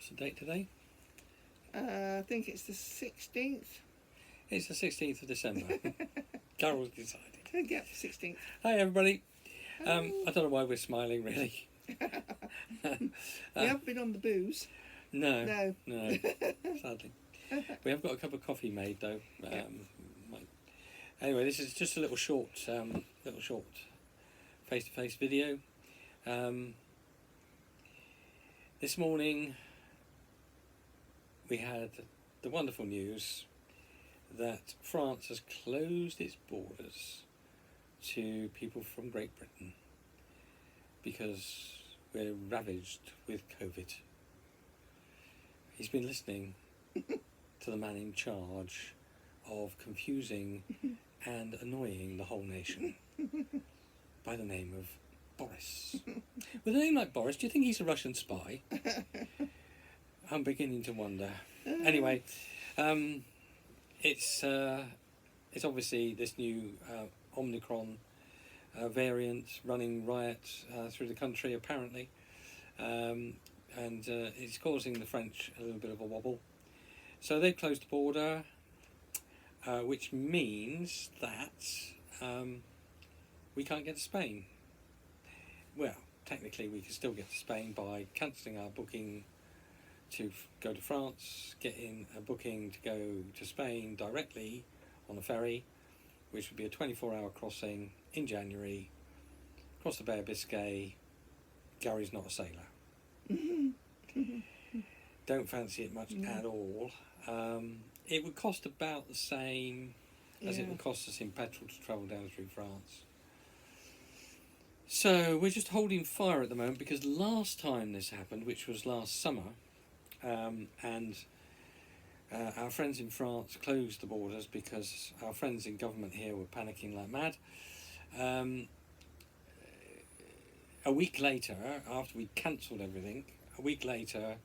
What's the date today? I think it's the 16th. It's the 16th of December. Carol's decided. Yep, 16th. Hi everybody. I don't know why we're smiling really. We haven't been on the booze. No, No. sadly. We have got a cup of coffee made though. Anyway, this is just a little short face-to-face video. This morning we had the wonderful news that France has closed its borders to people from Great Britain because we're ravaged with COVID. He's been listening to the man in charge of confusing and annoying the whole nation by the name of Boris. With a name like Boris, do you think he's a Russian spy? I'm beginning to wonder. Anyway, it's obviously this new Omicron variant running riot through the country apparently, and it's causing the French a little bit of a wobble. So they've closed the border, which means that we can't get to Spain. Well, technically we can still get to Spain by cancelling our booking to go to France, getting a booking to go to Spain directly on a ferry, which would be a 24-hour crossing in January, across the Bay of Biscay. Gary's not a sailor. Don't fancy it much at all. It would cost about the same as it would cost us in petrol to travel down through France. So we're just holding fire at the moment because last time this happened, which was last summer, and our friends in France closed the borders because our friends in government here were panicking like mad. A week later, after we cancelled everything, the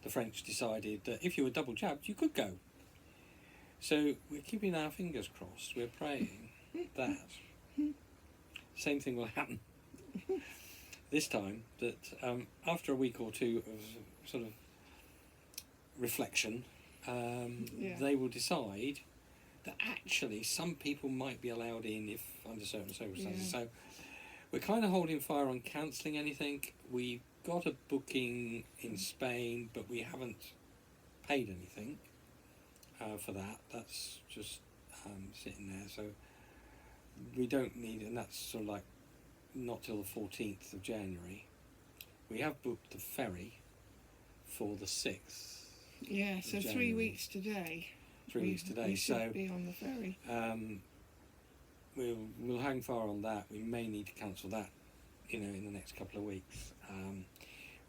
French decided that if you were double jabbed, you could go. So we're keeping our fingers crossed. We're praying that same thing will happen this time, that after a week or two of sort of reflection, they will decide that actually some people might be allowed in if under certain circumstances. So we're kind of holding fire on cancelling anything. We've got a booking in Spain, but we haven't paid anything for that. That's just sitting there. So we don't need, and that's sort of like not till the 14th of January. We have booked the ferry for the 6th. Yeah, so 3 weeks today. 3 weeks today. We should be on the ferry. We'll hang fire on that. We may need to cancel that, in the next couple of weeks.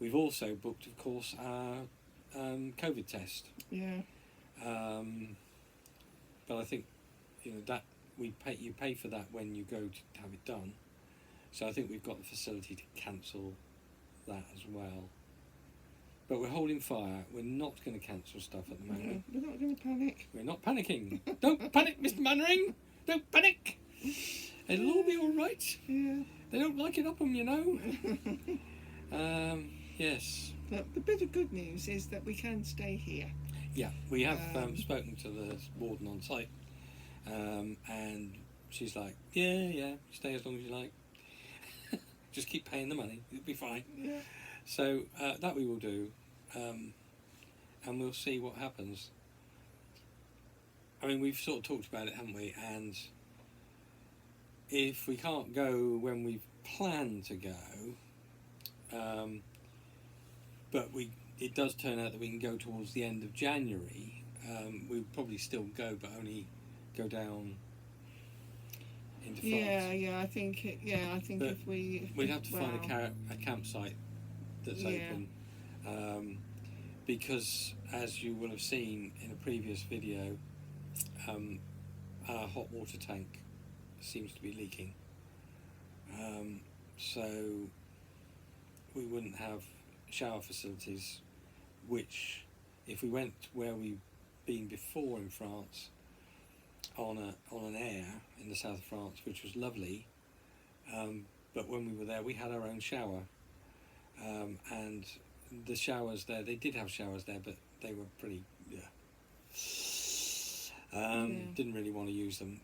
We've also booked, of course, our COVID test. Yeah. But I think, that you pay for that when you go to have it done. So I think we've got the facility to cancel that as well. But we're holding fire. We're not going to cancel stuff at the moment. No, we're not going to panic. We're not panicking. Don't panic, Mr. Mannering. Don't panic. It'll all be all right. Yeah. They don't like it up them, Yes. But the bit of good news is that we can stay here. Yeah, we have spoken to the warden on site, and she's like, yeah, stay as long as you like. Just keep paying the money, it'll be fine. Yeah. So that we will do, and we'll see what happens. I mean, we've sort of talked about it, haven't we? And if we can't go when we've planned to go, but it does turn out that we can go towards the end of January, we'll probably still go, but only go down into France. I think But if we'd have to find a campsite that's open, because as you will have seen in a previous video, our hot water tank seems to be leaking, so we wouldn't have shower facilities, which if we went where we've been before in France on an air in the south of France, which was lovely, but when we were there we had our own shower, and the showers there, they did have showers there, but they were pretty, didn't really want to use them.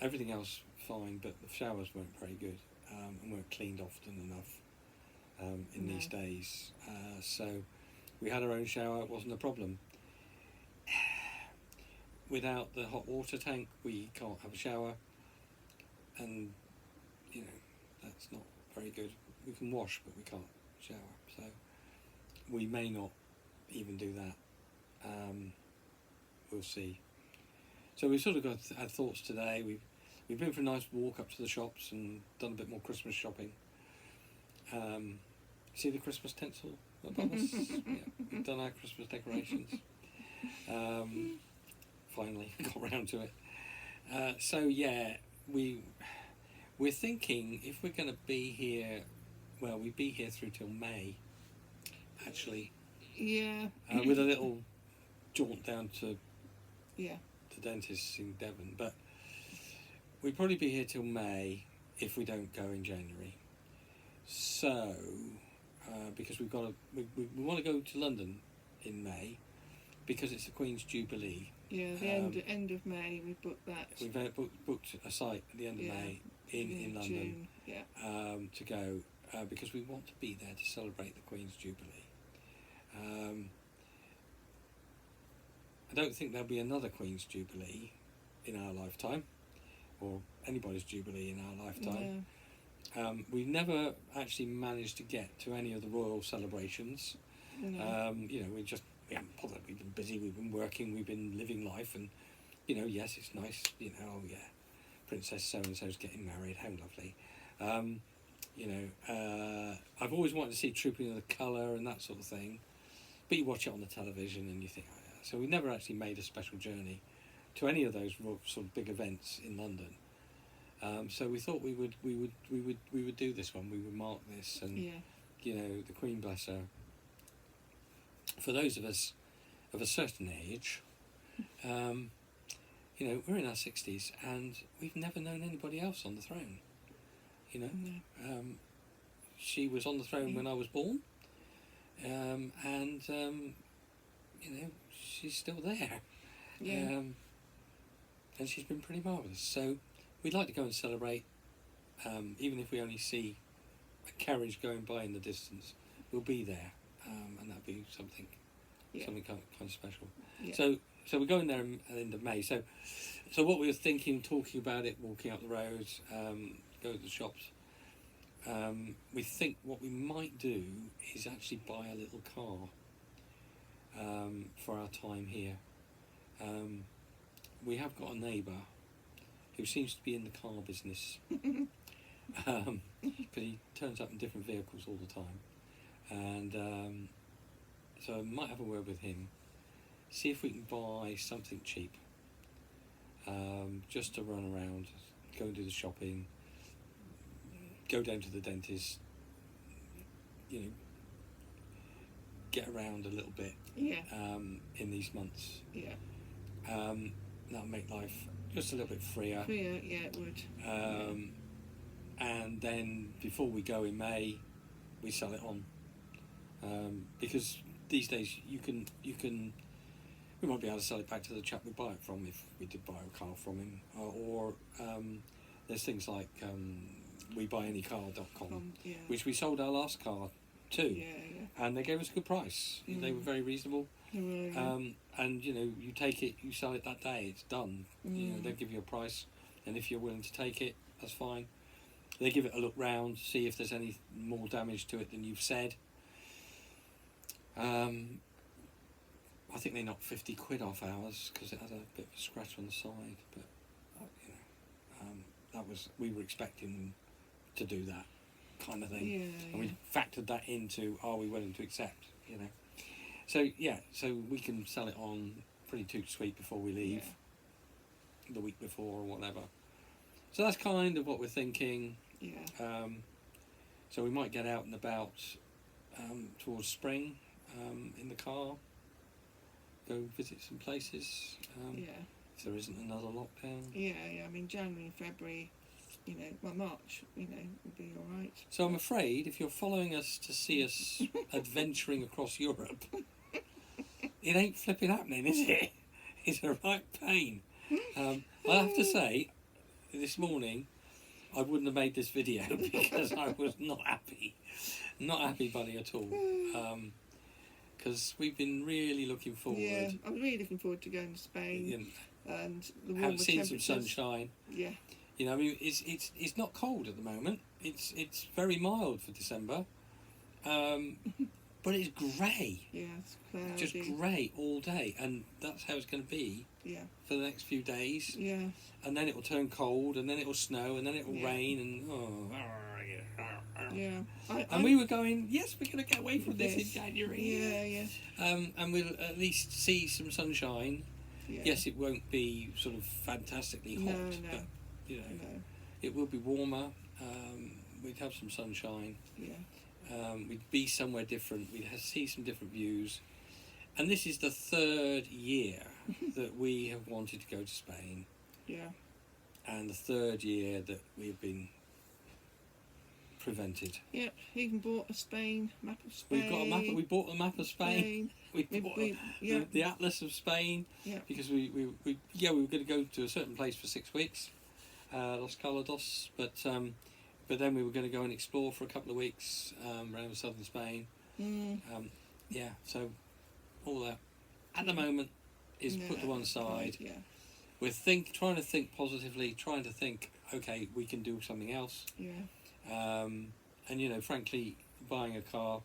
Everything else fine, but the showers weren't very good, and weren't cleaned often enough in these days. So we had our own shower, it wasn't a problem. Without the hot water tank, we can't have a shower, and that's not very good. We can wash, but we can't shower, so we may not even do that. We'll see. So we've sort of had thoughts today. We've been for a nice walk up to the shops and done a bit more Christmas shopping. See the Christmas tinsel above us? Yeah, we've done our Christmas decorations. Finally got round to it. So yeah, we're thinking if we're going to be here, well, we'd be here through till May, actually. Yeah. With a little jaunt down to Yeah. the dentist in Devon, but we'd probably be here till May if we don't go in January. So, because we want to go to London in May because it's the Queen's Jubilee. Yeah, the end of May we booked that. We've booked a site at the end of May in London. June. Yeah. To go because we want to be there to celebrate the Queen's Jubilee. I don't think there'll be another Queen's Jubilee in our lifetime, or anybody's Jubilee in our lifetime. No. We've never actually managed to get to any of the royal celebrations. No. We haven't bothered. We've been busy, we've been working, we've been living life, and yes, it's nice. Princess so and so's getting married. How lovely. I've always wanted to see Trooping of the Colour and that sort of thing, but you watch it on the television and you think, oh, yeah. So we never actually made a special journey to any of those sort of big events in London. So we thought we would do this one. We would mark this, and the Queen bless her. For those of us of a certain age, we're in our 60s and we've never known anybody else on the throne. She was on the throne when I was born, and she's still there. Yeah. And she's been pretty marvellous. So we'd like to go and celebrate, even if we only see a carriage going by in the distance. We'll be there, and that'll be something kind of special. Yeah. So we're going there at the end of May. So what we were thinking, talking about it, walking up the road, go to the shops. We think what we might do is actually buy a little car for our time here. We have got a neighbour who seems to be in the car business, but he turns up in different vehicles all the time, and so I might have a word with him, see if we can buy something cheap, just to run around, go and do the shopping, go down to the dentist, get around a little bit in these months. Yeah. That'll make life just a little bit freer. Yeah, it would. And then before we go in May, we sell it on, because these days we might be able to sell it back to the chap we buy it from if we did buy a car from him, or there's things like WeBuyAnyCar.com, which we sold our last car to, and they gave us a good price. They were very reasonable. And you take it, you sell it that day, it's done. They'll give you a price, and if you're willing to take it, that's fine. They give it a look round, see if there's any more damage to it than you've said. I think they knocked 50 quid off ours because it had a bit of a scratch on the side, but we were expecting them to do that kind of thing, and we factored that into, are we willing to accept, So we can sell it on pretty too sweet before we leave, the week before or whatever. So that's kind of what we're thinking. So we might get out and about towards spring in the car, go visit some places, if there isn't another lockdown. I mean January and February March, would be all right. So I'm afraid if you're following us to see us adventuring across Europe, it ain't flipping happening, is it? It's a right pain. I have to say, this morning I wouldn't have made this video because I was not happy. Not happy, buddy, at all. Because we've been really looking forward. Yeah, I'm really looking forward to going to Spain and the warmer have seen some temperatures. sunshine. Yeah. You know, I mean, it's not cold at the moment. It's very mild for December, but it's grey. Yeah, it's cloudy. Just grey all day, and that's how it's going to be. Yeah. For the next few days. Yeah. And then it will turn cold, and then it will snow, and then it will Yeah. rain, and Yeah. And we were going, yes, we're going to get away from this in January. Yeah, yeah. And we'll at least see some sunshine. Yeah. Yes, it won't be sort of fantastically hot, No. but you know, No. it will be warmer. We'd have some sunshine. Yeah. We'd be somewhere different. We'd see some different views. And this is the third year that we have wanted to go to Spain, Yeah. and the third year that we've been prevented. Yep. Even bought a map of Spain. We've got a map. We bought the map of Spain. We bought the Atlas of Spain. Yeah. Because we were going to go to a certain place for 6 weeks, Los Calados, but then we were going to go and explore for a couple of weeks around southern Spain. Yeah, so all that at the moment is put to one side. Yeah. We're trying to think positively, trying to think, okay, we can do something else. Yeah. And frankly, buying a car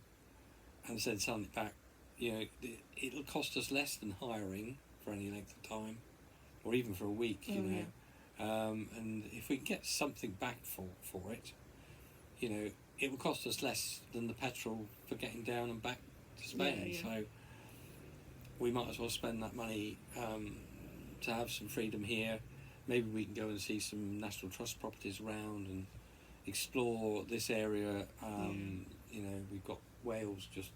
and then selling it back, it'll cost us less than hiring for any length of time, or even for a week. Yeah. And if we can get something back for it, it will cost us less than the petrol for getting down and back to Spain. Yeah. So we might as well spend that money to have some freedom here. Maybe we can go and see some National Trust properties around and explore this area. We've got Wales just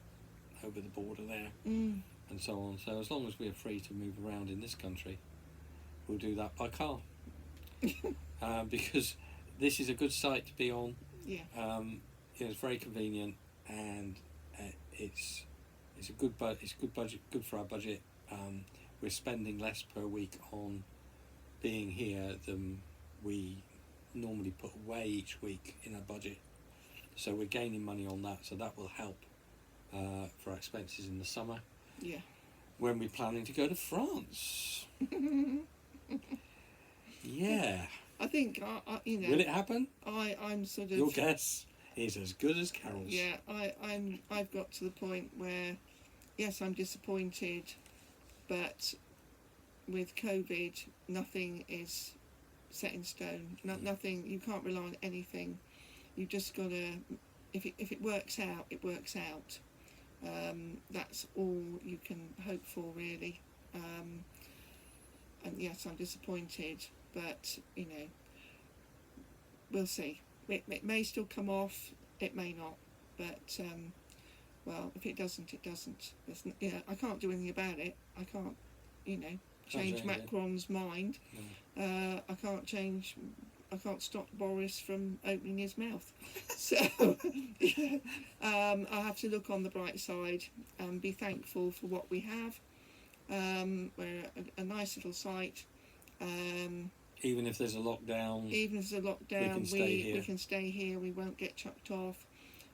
over the border there, and so on. So as long as we're free to move around in this country, we'll do that by car. Because this is a good site to be on. Yeah. It's very convenient, and it's a good budget, good for our budget. We're spending less per week on being here than we normally put away each week in our budget. So we're gaining money on that. So that will help for our expenses in the summer. Yeah. When we're planning to go to France. Yeah. I think Will it happen? I'm sort of. Your guess is as good as Carol's. Yeah, I've got to the point where, yes, I'm disappointed, but with COVID, nothing is set in stone. Nothing. You can't rely on anything. You just gotta. If it works out, it works out. That's all you can hope for, really. And yes, I'm disappointed, but we'll see. It may still come off. It may not. But well, if it doesn't, it doesn't. I can't do anything about it. I can't, change Macron's mind. No. I can't stop Boris from opening his mouth. So I have to look on the bright side and be thankful for what we have. We're a nice little site. Even if there's a lockdown. Even if there's a lockdown, we can stay here. We won't get chucked off.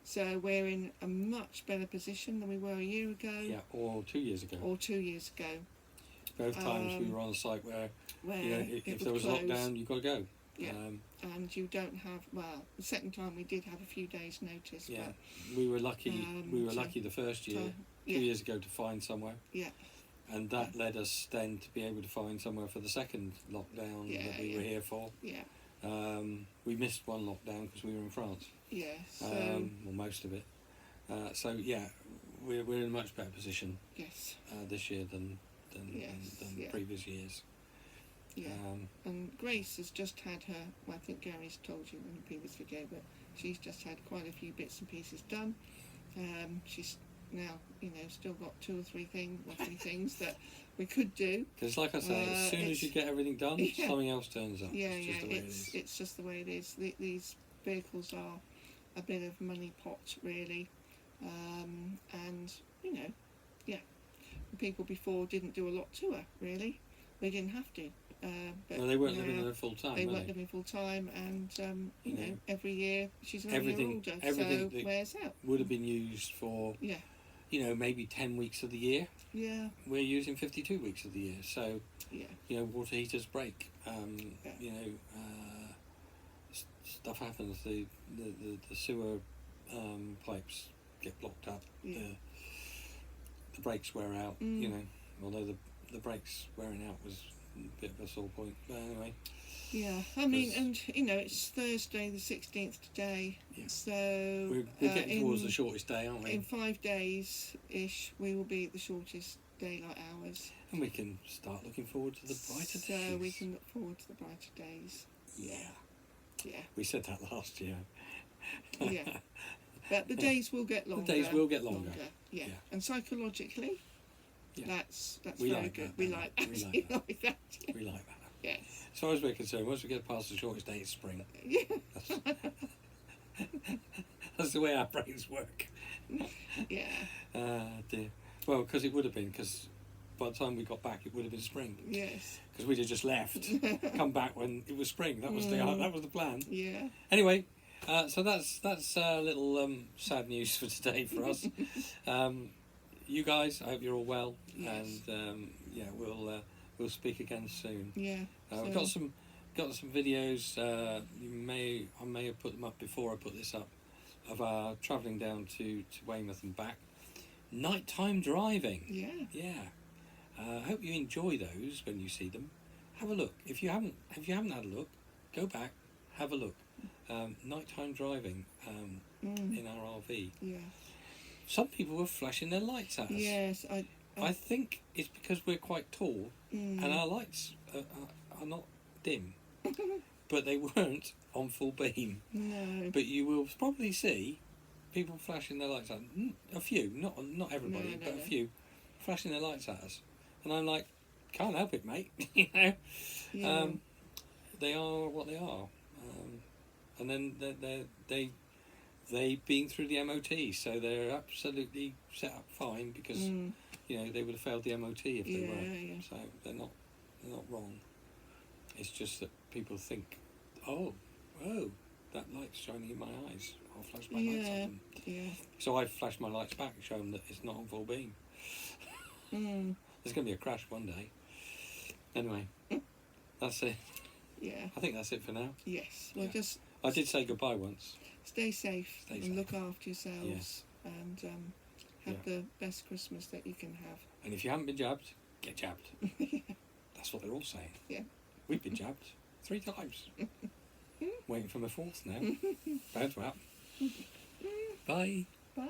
So we're in a much better position than we were a year ago. Yeah, or 2 years ago. Both times we were on a site where if there was a lockdown, you've got to go. Yeah. And you don't have, the second time we did have a few days' notice. Yeah, but, we were lucky. Lucky the first year, 2 years ago, to find somewhere. Yeah. And that led us then to be able to find somewhere for the second lockdown that we were here for. Yeah. We missed one lockdown because we were in France. Yeah. Well, most of it. So yeah, we're in a much better position. Yes. This year than previous years. Yeah. And Grace has just had her. Well, I think Gary's told you in the previous video, but she's just had quite a few bits and pieces done. She's now, still got two or three things that we could do. Because, like I say, as soon as you get everything done, Yeah. something else turns up. Yeah, it's just the way it is. it's just the way it is. These vehicles are a bit of money pot, really, and people before didn't do a lot to her. Really, they didn't have to. But No, they weren't living there full time. They were weren't they? living full time, and Yeah. every year she's a year Everything- older, everything so that- wears out. Would have been used for, Yeah, maybe 10 weeks of the year. yeah, We're using 52 weeks of the year. So, yeah, water heaters break. Yeah. Stuff happens. The sewer pipes get blocked up. Yeah. The brakes wear out. Mm. Although the brakes wearing out was a bit of a sore point. But anyway. yeah. I mean, 'Cause- and it's Thursday the 16th today, Yeah. so We're getting towards the shortest day, aren't we? in 5 days ish we will be at the shortest daylight hours. And we can start looking forward to the brighter days. So we can look forward to the brighter days. Yeah. Yeah, We said that last year. yeah. But the days will get longer. days will get longer. Yeah. Yeah. And psychologically, Yeah. that's We very like good. that, We don't like we? that. We like We that. like that. Yeah. We like that. Yes. As far as we're concerned, once we get past the shortest day, it's spring. Yeah. That's the way our brains work. Yeah. Dear. Well, because it would have been, because by the time we got back, it would have been spring. Yes. Because we'd have just left, come back when it was spring. That was the plan. Yeah. Anyway, so that's a little sad news for today for us. You guys, I hope you're all well, Yes. and we'll speak again soon. Yeah. I've got some videos. I may have put them up before I put this up, of our travelling down to Weymouth and back. Nighttime driving. Yeah. Yeah. I hope you enjoy those when you see them. Have a look. If you haven't had a look, go back, have a look. Nighttime driving in our RV. Yeah. Some people were flashing their lights at us. Yes. I think it's because we're quite tall and our lights are not dim, but they weren't on full beam. No. But you will probably see people flashing their lights at a few, not everybody, No, but no. a few flashing their lights at us, and I'm like, can't help it, mate. You know, Yeah. they are what they are, and then they've been through the MOT, so they're absolutely set up fine because they would have failed the MOT if they were. Yeah. So they're not wrong. It's just that people think, oh, that light's shining in my eyes. I'll flash my lights at them. Yeah. So I flash my lights back and show them that it's not on full beam. There's going to be a crash one day. Anyway, that's it. Yeah. I think that's it for now. Yes. Well, Yeah. just I did say goodbye once. stay safe Stay and safe. look after yourselves, Yes. and have the best Christmas that you can have. And if you haven't been jabbed, get jabbed. That's what they're all saying. Yeah. We've been jabbed 3 times. Waiting for my 4th now. Bound to happen. Bye. Bye.